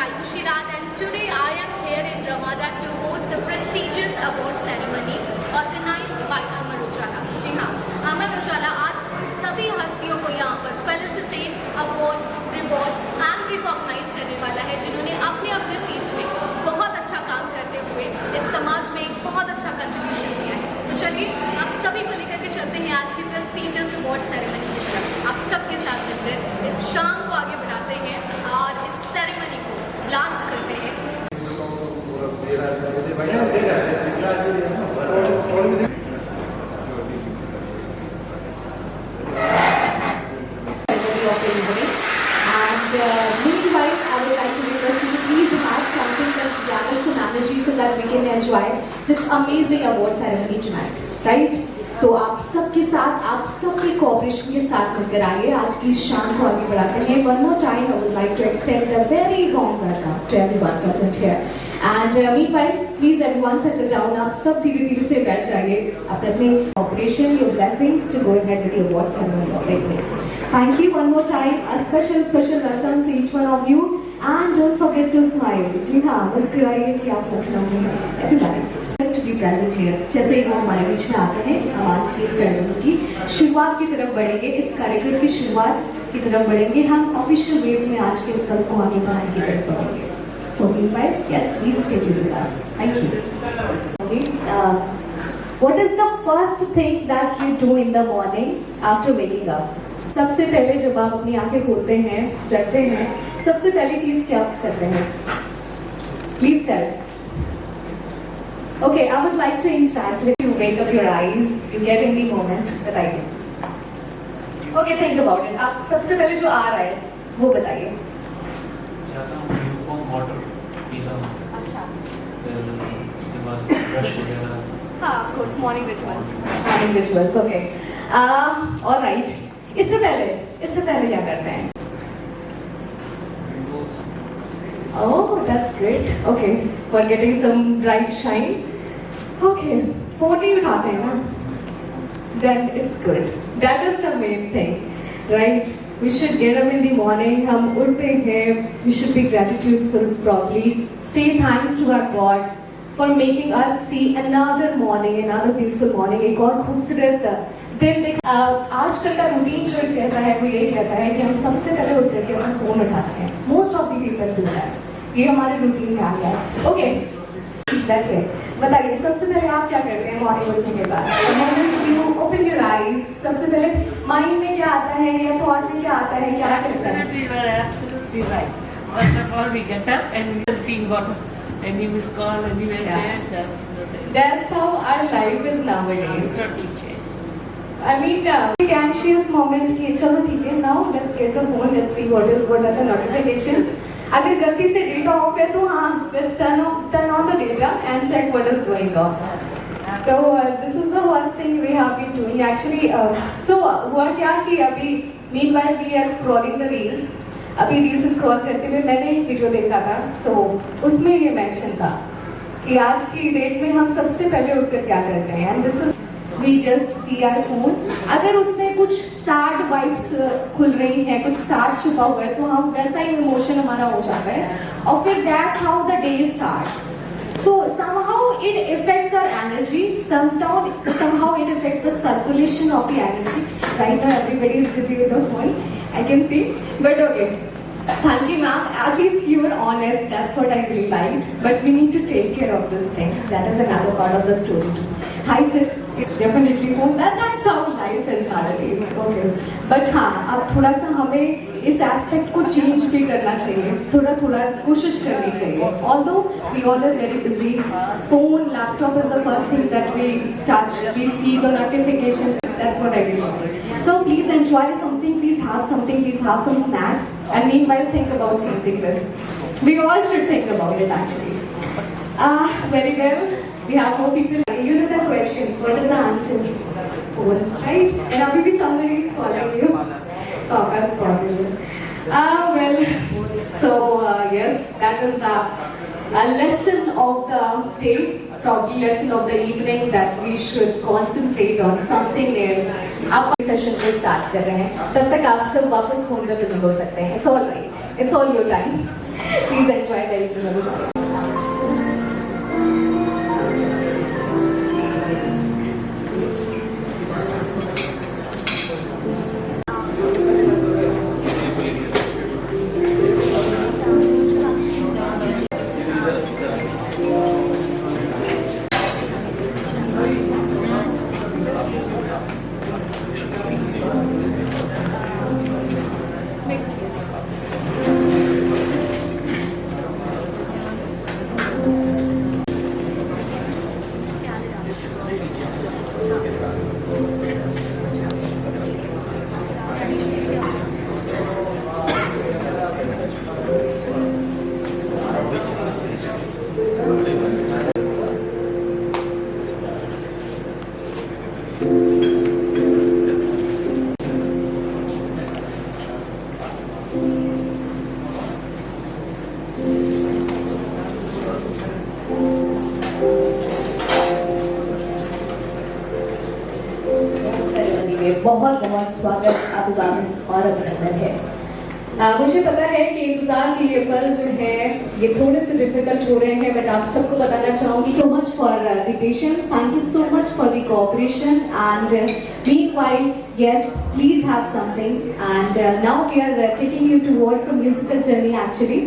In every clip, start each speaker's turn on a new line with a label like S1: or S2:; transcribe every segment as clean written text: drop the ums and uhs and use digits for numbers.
S1: Ayushi Raj and today I am here in Ramada to host the prestigious award ceremony organized by Amar Ujala. जी हाँ, अमर उजाला आज उन सभी हस्तियों को यहाँ पर felicitate, award, reward and recognise करने वाला है जिन्होंने अपने अपने फील्ड में बहुत अच्छा काम करते हुए इस समाज में एक बहुत अच्छा कंट्रीब्यूशन दिया है। तो चलिए आप सभी को लेकर के चलते हैं आज की प्रेस्टिजियस अवार्ड सेरेमनी की तरफ। आप सबके साथ मिलकर इस शाम को आगे बढ़ाते हैं और इस सेरेमनी को ब्लास्ट करते हैं।
S2: Meanwhile, I would like to request you to please have something that's gather some energy so that we can enjoy this amazing award ceremony tonight, right? तो आप सबके साथ, आप सबके कोऑपरेशन के साथ मिलकर आइए आज की शाम को आगे बढ़ाते हैं। One more time, I would like to extend a very warm welcome to everyone present here. And meanwhile, please everyone settle down. आप सब धीरे-धीरे से बैठ जाइए अपने अपने cooperation, your blessings to go ahead with the award ceremony of the evening. Thank you one more time. A special welcome to each one of you. And don't forget to smile. जी हाँ, मुस्कुराइए कि आप लखनऊ में हैं. Everybody, just to be present here. जैसे ही वो हमारे बीच में आते हैं, हम आज की सेरेमनी की शुरुआत की तरफ बढ़ेंगे. इस कार्यक्रम की शुरुआत की तरफ बढ़ेंगे. हम ऑफिशियल वेज में आज के इस कल को आगे बढ़ाने की तरफ बढ़ेंगे. So meanwhile, yes, please stay tuned with us. Thank you. Okay. What is the first thing that you do in the morning after waking up? सबसे पहले जब आप अपनी आंखें खोलते हैं, जगते हैं, सबसे पहली चीज क्या करते हैं? Please tell. Okay, I would like to interact with you. Wake up your eyes. You get in the moment. बताइए. Okay, think about it. आप सबसे पहले जो आ रहा है, वो बताइए.
S3: वाटर पीता हूँ।
S2: अच्छा।
S3: फिर उसके बाद ब्रश वगैरह।
S2: हाँ, of course, morning rituals. Morning rituals, okay. All right. इससे पहले क्या करते हैं? Oh, that's great. Okay, for getting some bright shine. Okay, phone नहीं उठाते हैं ना? Then it's good. That is the main thing, right? We should get up in the morning. हम उठते हैं. We should be gratitudeful, probably say thanks to our God for making us see another morning, another beautiful morning. एक और खूबसूरत दिन देख। आजकल का रूटीन जो कहता है वो ये कहता है कि हम सबसे पहले उठ करके अपना फोन उठाते हैं. Most of the people do that. ये हमारे रूटीन में आ गया है. ओके, दैट है. बताइए सबसे पहले आप क्या करते हैं मॉर्निंग उठने के बाद? You open your eyes. सबसे पहले माइंड में क्या आता है या थॉट में क्या आता है, क्या करते हैं?
S4: Absolutely right. First of all, we get up and we see what any missed call, any message.
S2: That's how our life is nowadays.
S4: Totally changed.
S2: I mean, anxious moment कि चलो ठीक है, now let's get the phone, let's see what are the notifications. अगर गलती से data of है तो हाँ, let's turn on the data and check what is going on. So this is the worst thing we have been doing actually. So हुआ क्या कि अभी meanwhile we are scrolling the reels. अभी reels scroll करते हुए मैंने एक video देखा था. So उसमें ये मेंशन था कि आज की डेट में हम सबसे पहले उठकर क्या करते हैं. And this is We just see our phone. अगर उसमें कुछ sad vibes खुल रही हैं, कुछ sad छुपा हुआ है, तो हम वैसा ही इमोशन हमारा हो जाता है और फिर that's how the day starts. So somehow it affects our energy. Somehow it affects the circulation of the energy. Right now everybody is busy with the phone. I can see. But okay. Thank you, ma'am. At least you were honest. That's what I really liked. But we need to take care of this thing. That is another part of the story too. Hi, sir. Definitely phone. That's how life is nowadays. Okay. But हाँ, अब थोड़ा सा हमें इस aspect को change भी करना चाहिए. थोड़ा कोशिश करनी चाहिए. Although we all are very busy, phone, laptop is the first thing that we touch. We see the notifications. That's what I really. So please enjoy something. Please have something. Please have some snacks. And meanwhile, think about changing this. We all should think about it actually. Very well. We have more people. You know the question. What is the answer? Phone, right? And abhi bhi somebody is calling you. Papa is calling you. Well. So yes, that is the lesson of the day. Probably lesson of the evening that we should concentrate on something new. आप session को start कर रहे हैं, तब तक आप सब वापस फोन पे बिजी हो सकते हैं. It's all right. It's all your time. Please enjoy the evening, everybody. Next, yes. Ceremony में बहुत बहुत स्वागत, अभिवादन और अभिनंदन है। मुझे पता है कि इंतजार के ये पल जो है ये थोड़े से डिफिकल्ट हो रहे हैं, बट आप सबको बताना चाहूंगी so much for the patience, thank you so much for the cooperation and meanwhile yes please have something and now we are taking you towards a musical journey actually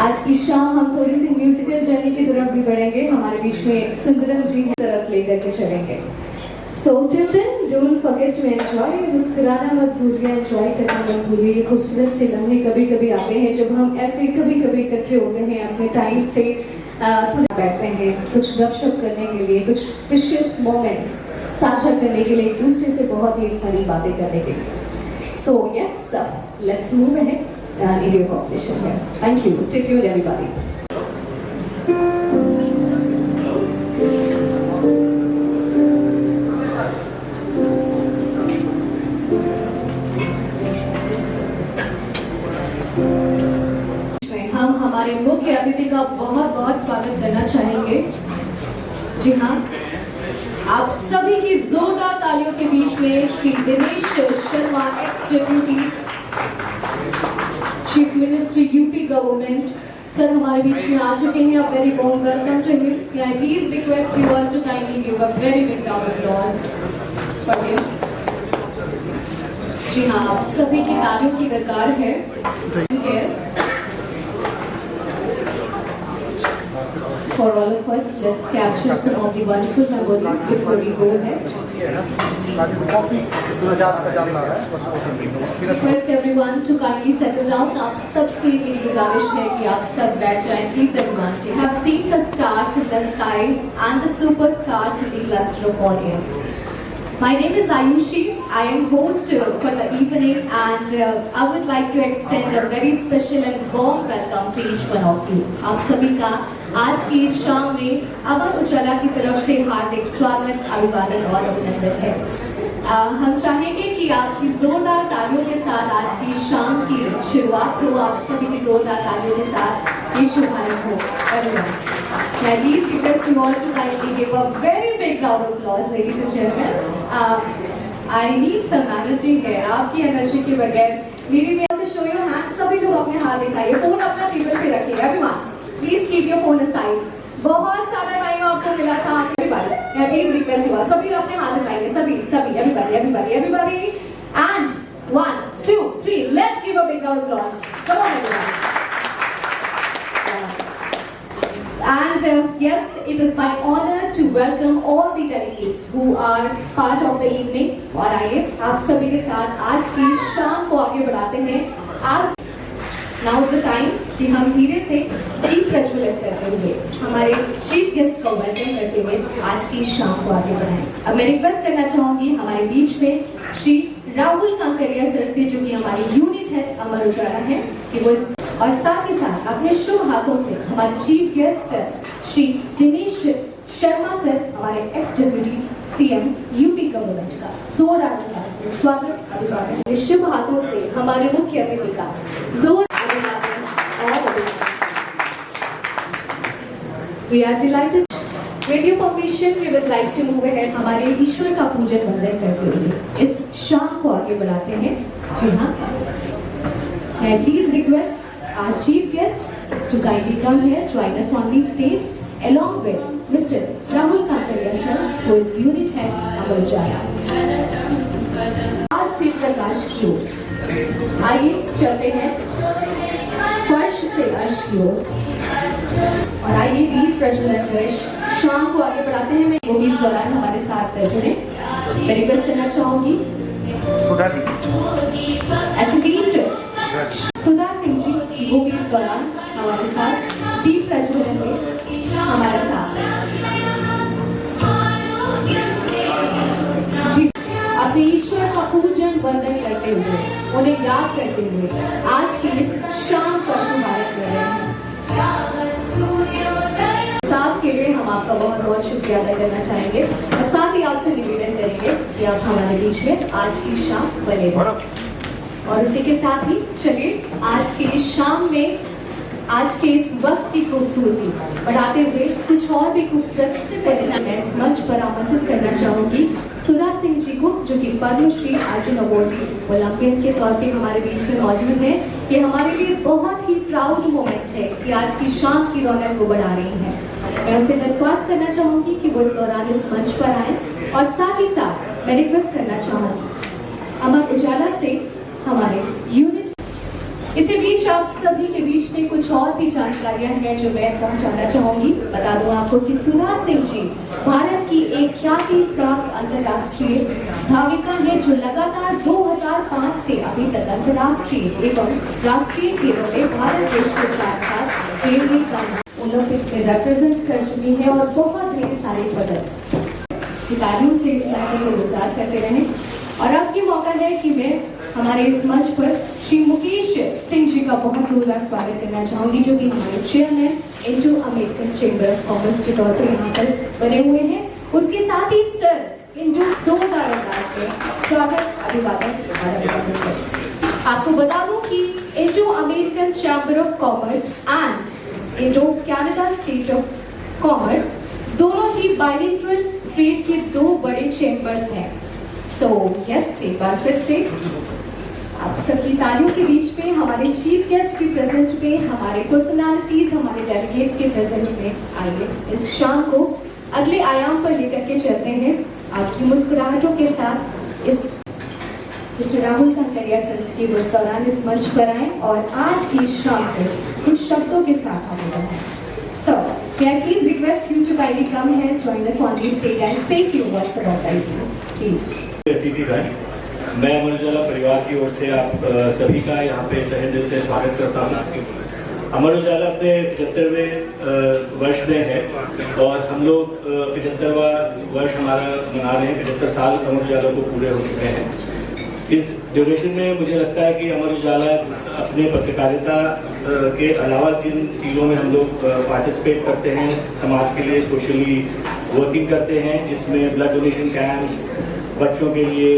S2: आज की शाम हम थोड़ी सी म्यूजिकल जर्नी की तरफ भी बढ़ेंगे, हमारे बीच में सुंदरम जी की तरफ लेकर के चलेंगे। So till then don't forget to enjoy, मुस्कुराना मत भूलिए, enjoy करना मत भूलिए। ये खूबसूरत से लम्हे कभी कभी आते हैं जब हम ऐसे कभी कभी इकट्ठे होते हैं अपने टाइम से थोड़ा बैठते हैं कुछ गपशप करने के लिए, कुछ प्रीशियस मोमेंट्स साझा करने के लिए, एक दूसरे से बहुत ही सारी बातें करने के लिए। So yes, let's move ahead and in your cooperation here. Thank you. Stay tuned everybody. हम हमारे मुख्य अतिथि का बहुत बहुत स्वागत करना चाहेंगे। जी हाँ, आप सभी की जोरदार तालियों के बीच में Shri Dinesh Sharma, ex deputy chief minister UP government, sir हमारे बीच में आ चुके हैं। A very warm welcome to him. May I please request you all to kindly give a very big round of applause for him. जी हाँ, आप सभी की तालियों की दरकार है। For all of us, let's capture some of the wonderful memories before we go ahead. Request everyone to kindly settle down. आप सबसे मेरी गुजारिश है कि आप सब बैठ जाएं. Please everyone. We have seen the stars in the sky and the superstars in the cluster of audience. My name is Ayushi. I am host for the evening and I would like to extend a very special and warm welcome to each one of you. आप सभी का आज की इस शाम में अमर उजाला की तरफ से हार्दिक स्वागत, अभिवादन और अभिनंदन है। हम चाहेंगे कि आपकी जोरदार तालियों के साथ आज की शाम की शुरुआत हो। आप सभी की जोरदार तालियों के साथ ये शुभारंभ हो। May I please request you all to kindly give a very big round of applause, ladies and gentlemen. I need some energy here. आपकी एनर्जी के बगैर मेरी भी show your hands. सभी लोग अपने हाथ दिखाइए, फोन अपना टेबल पे रखिए। Everyone, please keep your phone aside. बहुत सारा टाइम आपको मिला था। Everybody, may I please request you all. सभी अपने हाथ दिखाइए, सभी, everybody. And 1, 2, 3. Let's give a big round of applause. Come on, everyone. And yes, it is my honor to welcome all the delegates who are part of the evening. और आइए आप सभी के साथ आज की शाम को आगे बढ़ाते हैं। आज Now is the time कि हम धीरे से दीप प्रज्वलित करते हुए हमारे चीफ गेस्ट को वेलकम करते हुए आज की शाम को आगे बढ़ाएं। अब मैं रिक्वेस्ट करना चाहूंगी हमारे बीच में श्री राहुल कांकरिया सर से, जो कि हमारी यूनिट हेड अमर उजाला है, कि वो और साथ ही साथ अपने शुभ हाथों से हमारे chief guest Shri Dinesh Sharma sir, हमारे ex deputy CM UP government का जोरदार स्वागत, अभिवादन। शुभ हाथों से हमारे मुख्य अतिथि का जोर अभिवादन और अभिवादन। We are delighted. With your permission, we would like to move ahead. हमारे ईश्वर का पूजन वंदन करते हुए इस शाम को आगे बढ़ाते हैं। जी हाँ, मैं please request our chief guest to kindly come here, join us on the stage, along with Mr. Rahul Kankaria sir, who is unit head Amar Ujala. आज से प्रकाश की ओर आइए चलते हैं फर्श से अर्श की ओर और आइए दीप प्रज्वलन कर शाम को आगे बढ़ाते हैं। मैं वो भी इस दौरान हमारे साथ जुड़े। मैं रिक्वेस्ट करना चाहूंगी एथलीट सुधा सिंह जी वो भी इस दौरान हमारे साथ दीप प्रज्वलन में हमारे साथ हैं। जी अपने ईश्वर का पूजन वंदन करते हुए उन्हें याद करते हुए आज की इस शाम का शुभारंभ कर रहे हैं। साथ के लिए हम आपका बहुत बहुत शुक्रिया अदा करना चाहेंगे और साथ ही आपसे निवेदन करेंगे कि आप हमारे बीच में आज की शाम बने रहें। और इसी के साथ ही चलिए आज की इस शाम में आज के इस वक्त की खूबसूरती बढ़ाते हुए कुछ और भी खूबसूरत मैं इस मंच पर आमंत्रित करना चाहूंगी सुधा सिंह जी को, जो कि पद्मश्री अर्जुन अवार्डी ओलंपियन के तौर पे हमारे बीच में मौजूद है। ये हमारे लिए बहुत ही प्राउड मोमेंट है कि आज की शाम की रौनक वो बढ़ा रही हैं। मैं उसे दरख्वास्त करना चाहूंगी कि वो इस दौरान इस मंच पर आए और साथ ही साथ मैं रिक्वेस्ट करना चाहूंगी अमर उजाला से हमारे यूनिट। इसी बीच आप सभी के बीच में कुछ और भी जानकारियां हैं जो मैं पहुंचाना चाहूंगी। बता दूं आपको कि सुधा सिंह जी भारत की एक ख्याति प्राप्त अंतर्राष्ट्रीय धाविका है जो लगातार 2005 से अभी तक अंतर्राष्ट्रीय एवं राष्ट्रीय खेलों में भारत देश के साथ साथ खेल में ओलंपिक में रिप्रेजेंट कर चुकी है और बहुत ढेर सारे पदक खिताबियों से इस महत्व को गुजार करते रहे। और अब ये मौका है कि मैं हमारे इस मंच पर श्री मुकेश सिंह जी का बहुत जोरदार स्वागत करना चाहूंगी, जो कि हमारे chairman Indo American chamber of commerce के तौर पर यहाँ पर बने हुए हैं। उसके साथ ही सर इंडो जोरदार अंदाज में स्वागत अभिवादन करें। आपको बता दूं कि Indo American chamber of commerce and Indo Canada state of commerce दोनों ही बाइलिटरल ट्रेड के दो बड़े चैम्बर्स हैं। सो यस, एक बार फिर से आप सबकी तालियों के बीच में हमारे चीफ गेस्ट की प्रेजेंट में, हमारे पर्सनालिटीज, हमारे डेलीगेट्स के प्रेजेंट में आइए इस शाम को अगले आयाम पर लेकर के चलते हैं। आपकी मुस्कुराहटों के साथ इस मिस्टर राहुल कंकरिया सर की इस दौरान इस मंच पर आए और आज की शाम को कुछ शब्दों के साथ आगे बढ़ाएं। So, may I please request you to kindly come here, join us on the stage and say few words about the evening, please.
S5: अतिथिगण, मैं अमर उजाला परिवार की ओर से आप सभी का यहाँ पे तहे दिल से स्वागत करता हूँ। अमर उजाला अपने 75वें वर्ष में है और हम लोग 75वां वर्ष हमारा मना रहे हैं। 75 साल अमर उजाला को पूरे हो चुके हैं। इस ड्यूरेशन में मुझे लगता है कि अमर उजाला अपने पत्रकारिता के अलावा जिन चीज़ों में हम लोग पार्टिसिपेट करते हैं, समाज के लिए सोशली वर्किंग करते हैं, जिसमें ब्लड डोनेशन कैंप्स, बच्चों के लिए,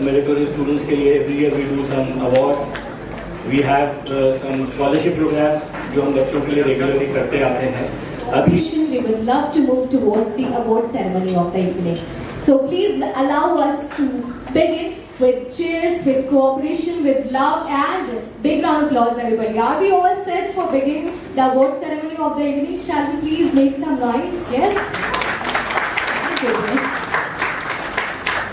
S5: मेरिटोरियस स्टूडेंट्स के लिए every year we do some awards, we have some scholarship programmes जो हम बच्चों के लिए रेगुलरली करते आते हैं। अभी
S2: we would love to move towards the award ceremony of the evening. So please allow us to begin with cheers, with cooperation, with love and big round of applause everybody. Are we all set for beginning the award ceremony of the evening? Shall we please make some noise? Yes? Thank goodness.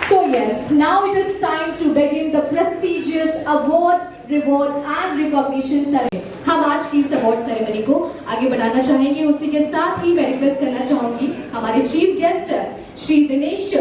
S2: So yes, now it is time to begin the prestigious award, reward and recognition ceremony. हम आज की इस award ceremony को आगे बढ़ाना चाहेंगे। उसी के साथ ही मैं रिक्वेस्ट करना चाहूंगी हमारे chief guest Shri Dinesh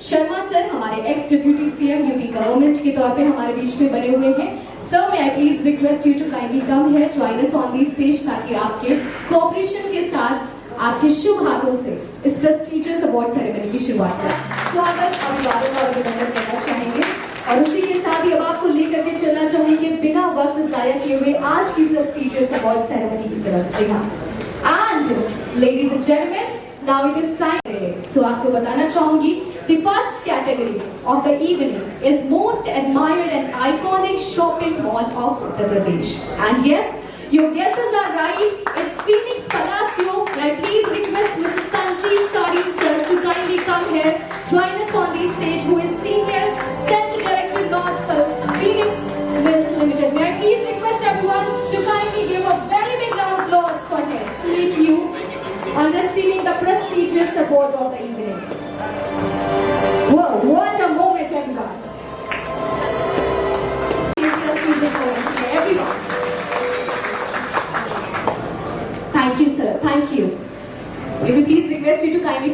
S2: Sharma sir, हमारे ex deputy CM UP government के तौर पे हमारे बीच में बने हुए हैं। Sir, may I please request you to kindly come here, join us on the stage, ताकि आपके कोऑपरेशन के साथ आपके शुभ हाथों से इस प्रेस्टिजियस अवार्ड सेरेमनी की शुरुआत करें। स्वागत अभिवादन और अभिनंदन करना चाहेंगे और उसी के साथ ही अब आपको लेकर के चलना चाहेंगे बिना वक्त जाया किए हुए आज की प्रेस्टिजियस अवार्ड सेरेमनी की तरफ। जी हाँ, and ladies and gentleman, now it is time. So आपको बताना चाहूंगी the first category of the evening is most admired and iconic shopping mall of Uttar Pradesh. And yes, your guesses are right. It's Phoenix Palacio. I please request Mr. Sanjeev Sarin sir to kindly come here, join us on the stage, who is Senior Center Director North Phoenix Mills Limited. May I please request everyone to kindly give a on receiving the prestigious award of the evening. Whoa, what a moment, everyone. This prestigious moment to everyone. Thank you, sir. Thank you. May we please request you to kindly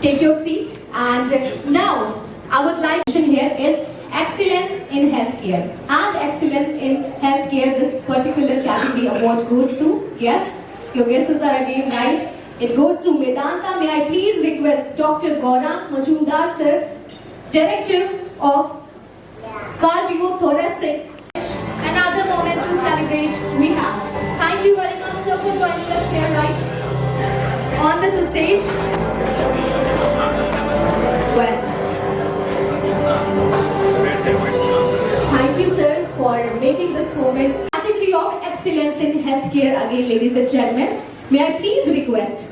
S2: take your seat. And now, I would like to mention here is excellence in healthcare. And excellence in healthcare, this particular category award goes to, yes, your guesses are again right. It goes to Medanta. May I please request Dr. Gaurang Majumdar sir, Director of Cardiothoracic. Another moment to celebrate we have. Thank you very much sir for joining us here right on this stage. Well, thank you sir for making this moment. Category of excellence in healthcare again, ladies and gentlemen. May I please request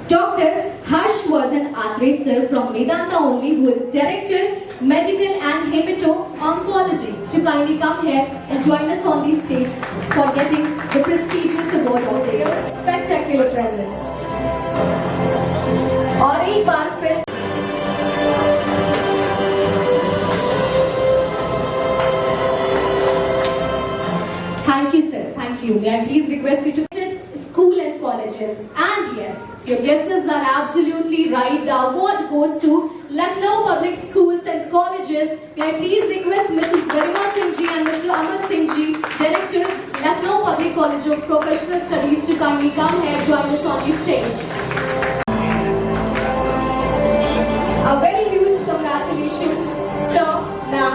S2: Dr. Harshvardhan Atre sir from Medanta only, who is Director Medical and Hemato-Oncology, to kindly come here and join us on the stage for getting the prestigious award of the year. Spectacular presence. और एक बार फिर thank you sir, thank you. May I please request you to school and colleges. And yes, your guesses are absolutely right. The award goes to Lucknow Public Schools and Colleges. May I please request Mrs. Garima Singh ji and Mr. Amar Singh ji, Director, Lucknow Public College of Professional Studies, to kindly come here, join us on the stage. A very huge congratulations, sir, ma'am.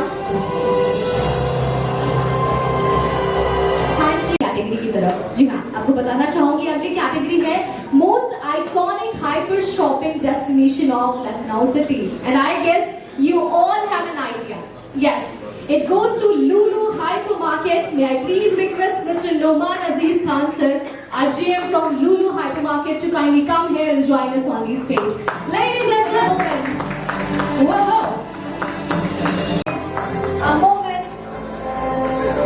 S2: Category की तरफ जी हाँ, आपको बताना चाहूंगी अगली category है most iconic hyper shopping destination of Lucknow city and I guess you all have an idea. Yes, it goes to Lulu hyper market. May I please request mister Noman Aziz Khan sir, our GM from Lulu Hypermarket, to kindly come here and join us on the stage. Ladies and gentlemen, whoa, a moment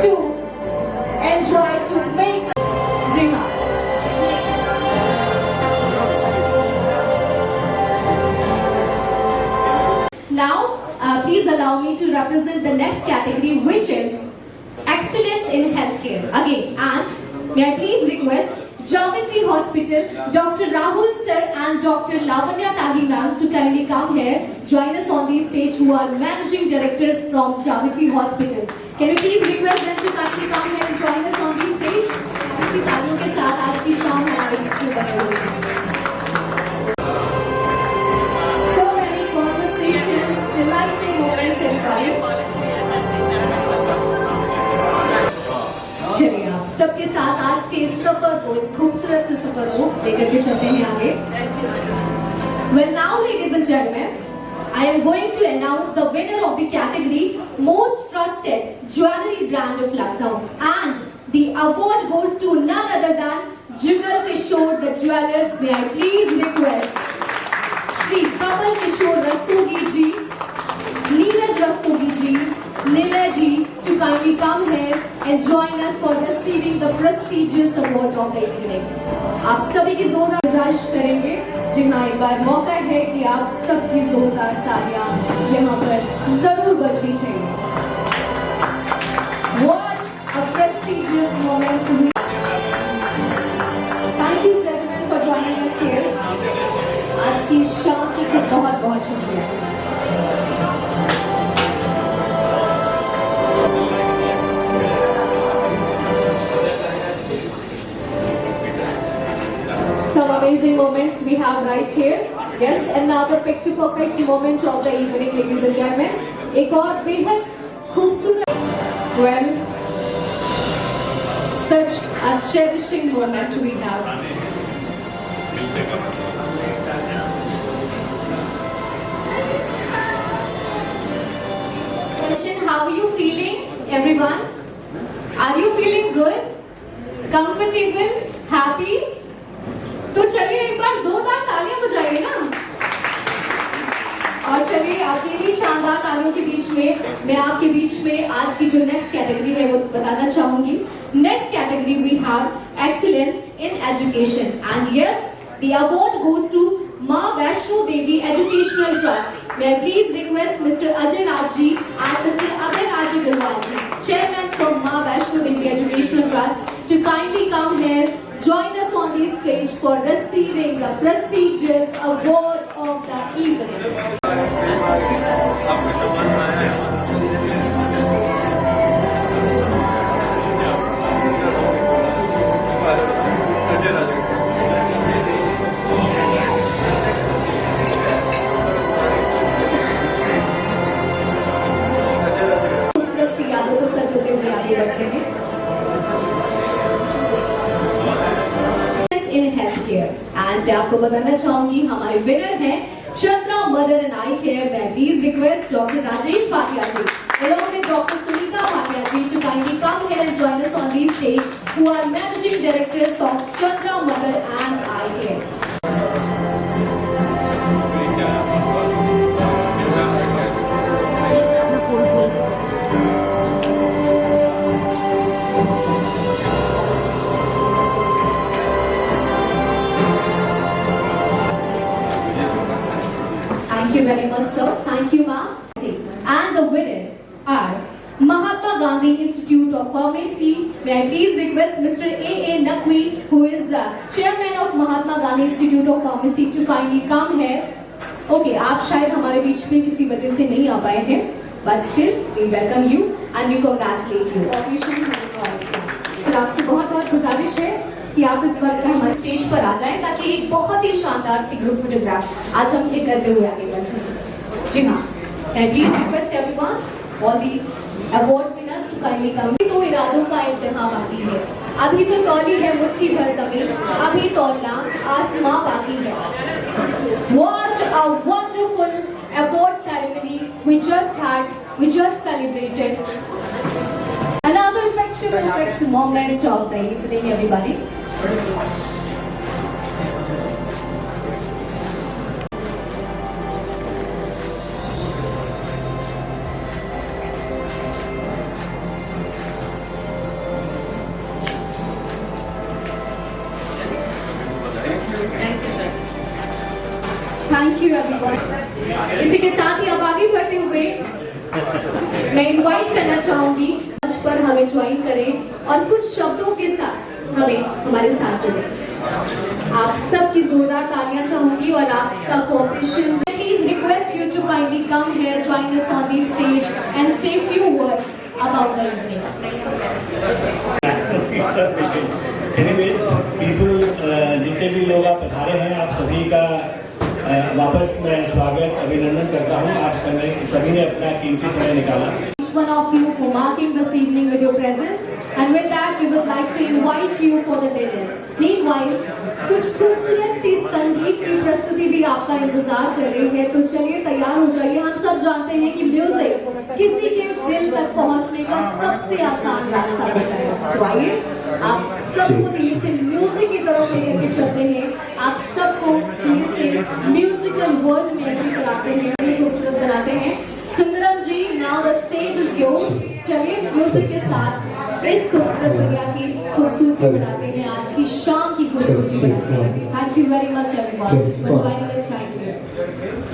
S2: to enjoy, to make जी हाँ. Now, please allow me to represent the next category, which is excellence in healthcare again. And may I please request Geometry Hospital, Dr. Rahul sir and Dr. Lavanya Tagi ma'am to kindly come here, join us on the stage, who are managing directors from Geometry Hospital. Can you please request them to kindly come here and join us on the stage? इसी तालियों के साथ आज की शाम हमारे बीच में बने हुए हैं. So many conversations, delighting moments, everybody. चलिए आप सबके साथ आज के इस सफर को, इस खूबसूरत से सफर को लेकर के चलते हैं आगे. Well, now, ladies and gentlemen, I am going to announce the winner of the category Most Trusted Jewelry Brand of Lucknow, and the award goes to none other than Jugal Kishore the Jewelers. May I please request Shri Kamal Kishore Rastogi ji, Neeraj Rastogi ji, Nilay ji to kindly come here and join us for receiving the prestigious award of the evening. आप सभी की जोरदार राश करेंगे. जी हाँ, एक बार मौका है कि आप सबकी जोरदार तालियां यहाँ पर जरूर बजनी चाहिए. What a prestigious moment to be. Thank you gentlemen for joining us here. आज की शाम के लिए बहुत बहुत शुक्रिया. Some amazing moments we have right here. Yes, another picture perfect moment of the evening, ladies and gentlemen. एक और बेहद खूबसूरत. Well, such a cherishing moment we have. Question: how are you feeling, everyone? Are you feeling good? Comfortable? Happy? तो चलिए एक बार जोरदार तालियां बजाइए ना. और चलिए आपकी इन्हीं शानदार तालियों के बीच में मैं आपके बीच में आज की जो नेक्स्ट कैटेगरी है वो बताना चाहूंगी. Next category we have excellence in education. And yes, the award goes to Ma Vaishno Devi Educational Trust. May I please request Mr. Ajay Rajji and Mr. Abhay Raj Agarwal ji, Chairman from Ma Vaishno Devi Educational Trust, to kindly come here, join us on the stage for receiving the prestigious award of the evening. खूबसूरत सी यादों को सजोते हुए आगे बढ़ते हैं। In health care and आपको बताना चाहूंगी हमारे विनर हैं Chandra mother and I care. मैं please request doctor Rajesh Bhatia ji along with Dr. Sunita Bhatia ji to kindly come here and join us on the stage, who are managing directors of Chandra Mother and Eye Care. Thank you very much, sir. Thank you, ma'am. And the winner are Mahatma Gandhi Institute of Pharmacy. May I please request Mr. A. Naqvi, who is chairman of Mahatma Gandhi Institute of Pharmacy, to kindly come here. Okay, आप शायद हमारे बीच में किसी वजह से नहीं आ पाए हैं, but still we welcome you and we congratulate you. Operation sir, आपसे बहुत गुजारिश है कि आप इस वक्त हमारे स्टेज पर आ जाएं ताकि एक बहुत ही शानदार सी ग्रुप फोटोग्राफ आज हम क्लिक करते हुए आगे बढ़ सकें। जी हाँ, मैं please request everyone all the award winners to kindly come. तो इरादों का इम्तिहान बाकी है, अभी तो तौली है मुट्ठी भर जमीन, अभी तौलना आसमां बाकी है। What a wonderful award ceremony we just had, we just celebrated. Another picture moment of the evening, everybody. Thank you everyone. इसी के साथ ही अब आगे बढ़ते हुए मैं इनवाइट करना चाहूंगी मंच पर हमें ज्वाइन करें और कुछ शब्दों के साथ हमें हमारे साथ जुड़े। आप सबकी जोरदार तालियां चाहूंगी और आपका cooperation. Please request you to kindly come here, join us on the stage and say few words about the evening.
S5: Anyways people, जितने भी लोग आप पधारे हैं, आप सभी का वापस मैं स्वागत अभिनंदन करता हूं। आप सभी ने अपना कीमती समय निकाला।
S2: One of you for marking this evening with your presence, and with that we would like to invite you for the dinner. Meanwhile, कुछ खूबसूरत सी संगीत की प्रस्तुति भी आपका इंतजार कर रही है, तो चलिए तैयार हो जाइए। हम सब जानते हैं कि म्यूजिक किसी के दिल तक पहुंचने का सबसे आसान रास्ता होता है, तो आइए आप सबको धीरे से म्यूजिक की तरफ लेकर के चलते हैं, आप सबको धीरे से म्यूजिकल वर्ल्ड में एंट्री कराते हैं, खूबसूरत बनाते हैं। Sundaram ji, now the stage is yours. चलिए म्यूजिक के साथ इस खूबसूरत दुनिया की खूबसूरती बढ़ाते हैं, आज की शाम की खूबसूरती बढ़ाते हैं। Thank you very much everyone for joining us right here.